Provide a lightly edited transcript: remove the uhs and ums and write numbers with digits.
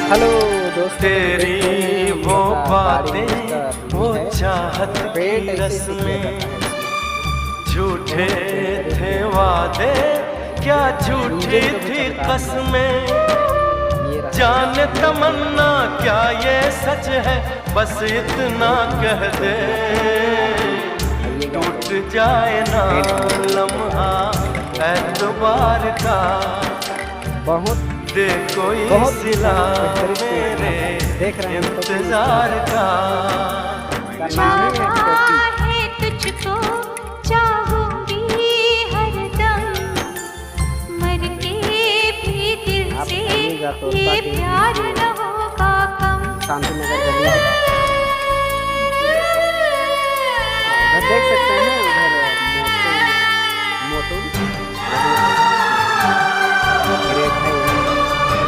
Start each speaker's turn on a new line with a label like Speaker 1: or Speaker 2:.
Speaker 1: Hello दोस्तों,
Speaker 2: तेरी वो बातें वो चाहत की रस में, झूठे थे वादे क्या झूठी थी कसमें, जाने तमन्ना क्या ये सच है, बस इतना कह दे टूट जाए ना लम्हा एतबार का,
Speaker 1: बहुत
Speaker 2: दे कोई सिला मेरे इंतजार का।
Speaker 3: है तुझको चाहूंगी हरदम, मर के भी दिल से ये प्यार न होगा कम।
Speaker 1: शांति नगर गली देख सकते हैं उधर मोटू